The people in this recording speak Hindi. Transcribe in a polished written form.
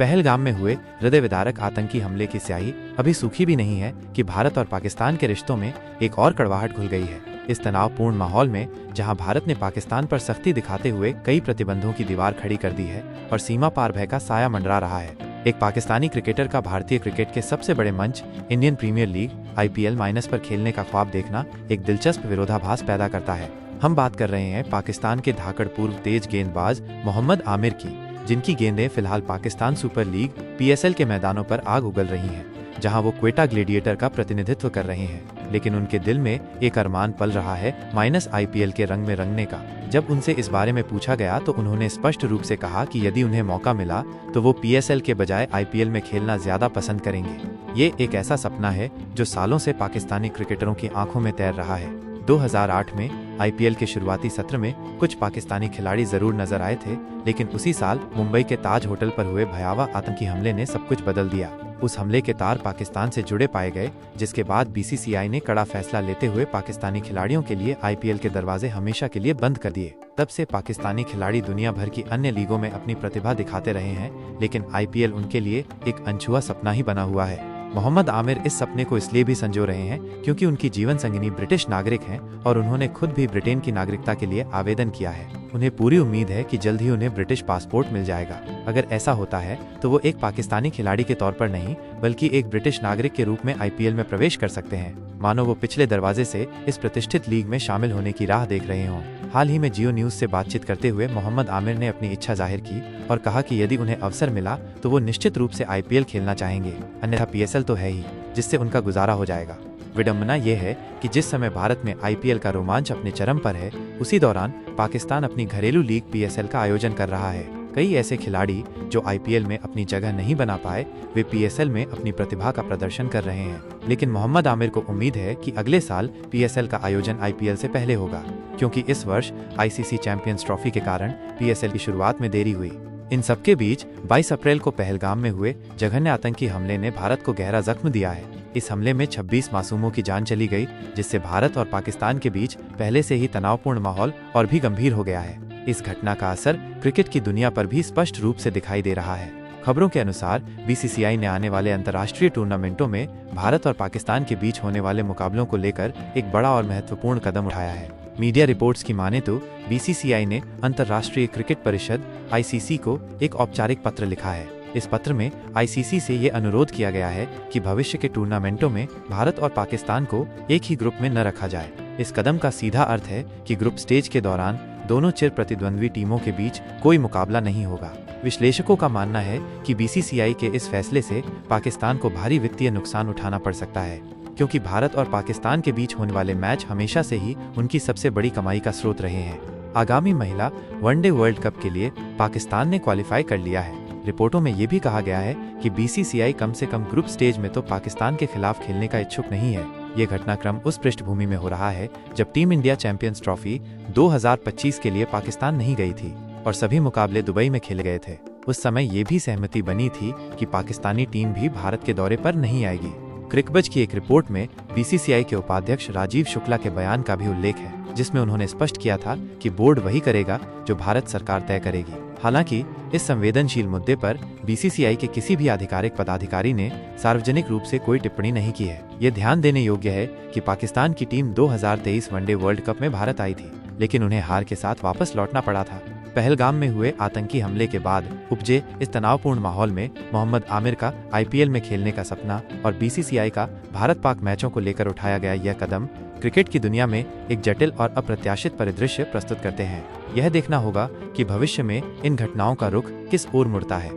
पहलगाम में हुए हृदय विदारक आतंकी हमले की स्याही अभी सूखी भी नहीं है कि भारत और पाकिस्तान के रिश्तों में एक और कड़वाहट घुल गई है। इस तनावपूर्ण माहौल में जहां भारत ने पाकिस्तान पर सख्ती दिखाते हुए कई प्रतिबंधों की दीवार खड़ी कर दी है और सीमा पार भय का साया मंडरा रहा है, एक पाकिस्तानी क्रिकेटर का भारतीय क्रिकेट के सबसे बड़े मंच इंडियन प्रीमियर लीग IPL- पर खेलने का ख्वाब देखना एक दिलचस्प विरोधाभास पैदा करता है। हम बात कर रहे हैं पाकिस्तान के धाकड़ पूर्व तेज गेंदबाज मोहम्मद आमिर की, जिनकी गेंदें फिलहाल पाकिस्तान सुपर लीग PSL के मैदानों पर आग उगल रही हैं, जहां वो क्वेटा ग्लेडिएटर का प्रतिनिधित्व कर रहे हैं। लेकिन उनके दिल में एक अरमान पल रहा है -IPL के रंग में रंगने का। जब उनसे इस बारे में पूछा गया तो उन्होंने स्पष्ट रूप से कहा कि यदि उन्हें मौका मिला तो वो PSL के बजाय IPL में खेलना ज्यादा पसंद करेंगे। ये एक ऐसा सपना है जो सालों से पाकिस्तानी क्रिकेटरों की आंखों में तैर रहा है। 2008 में IPL के शुरुआती सत्र में कुछ पाकिस्तानी खिलाड़ी जरूर नजर आए थे, लेकिन उसी साल मुंबई के ताज होटल पर हुए भयावह आतंकी हमले ने सब कुछ बदल दिया। उस हमले के तार पाकिस्तान से जुड़े पाए गए, जिसके बाद BCCI ने कड़ा फैसला लेते हुए पाकिस्तानी खिलाड़ियों के लिए IPL के दरवाजे हमेशा के लिए बंद कर दिए। तब से पाकिस्तानी खिलाड़ी दुनिया भर की अन्य लीगों में अपनी प्रतिभा दिखाते रहे हैं, लेकिन IPL उनके लिए एक अनछुआ सपना ही बना हुआ है। मोहम्मद आमिर इस सपने को इसलिए भी संजो रहे हैं क्योंकि उनकी जीवन संगिनी ब्रिटिश नागरिक हैं और उन्होंने खुद भी ब्रिटेन की नागरिकता के लिए आवेदन किया है। उन्हें पूरी उम्मीद है कि जल्द ही उन्हें ब्रिटिश पासपोर्ट मिल जाएगा। अगर ऐसा होता है तो वो एक पाकिस्तानी खिलाड़ी के तौर पर नहीं बल्कि एक ब्रिटिश नागरिक के रूप में IPL में प्रवेश कर सकते हैं, मानो वो पिछले दरवाजे से इस प्रतिष्ठित लीग में शामिल होने की राह देख रहे हों। हाल ही में जियो न्यूज से बातचीत करते हुए मोहम्मद आमिर ने अपनी इच्छा जाहिर की और कहा कि यदि उन्हें अवसर मिला तो वो निश्चित रूप से IPL खेलना चाहेंगे, अन्यथा PSL तो है ही, जिससे उनका गुजारा हो जाएगा। विडंबना ये है कि जिस समय भारत में IPL का रोमांच अपने चरम पर है, उसी दौरान पाकिस्तान अपनी घरेलू लीग PSL का आयोजन कर रहा है। कई ऐसे खिलाड़ी जो IPL में अपनी जगह नहीं बना पाए, वे PSL में अपनी प्रतिभा का प्रदर्शन कर रहे हैं। लेकिन मोहम्मद आमिर को उम्मीद है कि अगले साल PSL का आयोजन IPL से पहले होगा, क्योंकि इस वर्ष ICC चैंपियंस ट्रॉफी के कारण PSL की शुरुआत में देरी हुई। इन सबके बीच 22 अप्रैल को पहलगाम में हुए जघन्य आतंकी हमले ने भारत को गहरा जख्म दिया है। इस हमले में 26 मासूमों की जान चली गई, जिससे भारत और पाकिस्तान के बीच पहले से ही तनावपूर्ण माहौल और भी गंभीर हो गया है। इस घटना का असर क्रिकेट की दुनिया पर भी स्पष्ट रूप से दिखाई दे रहा है। खबरों के अनुसार BCCI ने आने वाले अंतर्राष्ट्रीय टूर्नामेंटों में भारत और पाकिस्तान के बीच होने वाले मुकाबलों को लेकर एक बड़ा और महत्वपूर्ण कदम उठाया है। मीडिया रिपोर्ट्स की माने तो BCCI ने अंतर्राष्ट्रीय क्रिकेट परिषद ICC को एक औपचारिक पत्र लिखा है। इस पत्र में ICC से ये अनुरोध किया गया है कि भविष्य के टूर्नामेंटों में भारत और पाकिस्तान को एक ही ग्रुप में न रखा जाए। इस कदम का सीधा अर्थ है कि ग्रुप स्टेज के दौरान दोनों चिर प्रतिद्वंद्वी टीमों के बीच कोई मुकाबला नहीं होगा। विश्लेषकों का मानना है कि BCCI के इस फैसले से पाकिस्तान को भारी वित्तीय नुकसान उठाना पड़ सकता है, क्योंकि भारत और पाकिस्तान के बीच होने वाले मैच हमेशा से ही उनकी सबसे बड़ी कमाई का स्रोत रहे हैं। आगामी महिला वनडे वर्ल्ड कप के लिए पाकिस्तान ने क्वालिफाई कर लिया है। रिपोर्टों में ये भी कहा गया है कि BCCI कम से कम ग्रुप स्टेज में तो पाकिस्तान के खिलाफ खेलने का इच्छुक नहीं है। ये घटनाक्रम उस पृष्ठभूमि में हो रहा है जब टीम इंडिया चैंपियंस ट्रॉफी 2025 के लिए पाकिस्तान नहीं गई थी और सभी मुकाबले दुबई में खेले गए थे। उस समय ये भी सहमति बनी थी कि पाकिस्तानी टीम भी भारत के दौरे पर नहीं आएगी। क्रिकबज की एक रिपोर्ट में BCCI के उपाध्यक्ष राजीव शुक्ला के बयान का भी उल्लेख है, जिसमें उन्होंने स्पष्ट किया था कि बोर्ड वही करेगा जो भारत सरकार तय करेगी। हालांकि इस संवेदनशील मुद्दे पर BCCI के किसी भी आधिकारिक पदाधिकारी ने सार्वजनिक रूप से कोई टिप्पणी नहीं की है। ये ध्यान देने योग्य है कि पाकिस्तान की टीम 2023 वनडे वर्ल्ड कप में भारत आई थी, लेकिन उन्हें हार के साथ वापस लौटना पड़ा था। पहलगाम में हुए आतंकी हमले के बाद उपजे इस तनावपूर्ण माहौल में मोहम्मद आमिर का IPL में खेलने का सपना और BCCI का भारत पाक मैचों को लेकर उठाया गया यह कदम क्रिकेट की दुनिया में एक जटिल और अप्रत्याशित परिदृश्य प्रस्तुत करते हैं। यह देखना होगा कि भविष्य में इन घटनाओं का रुख किस ओर मुड़ता है।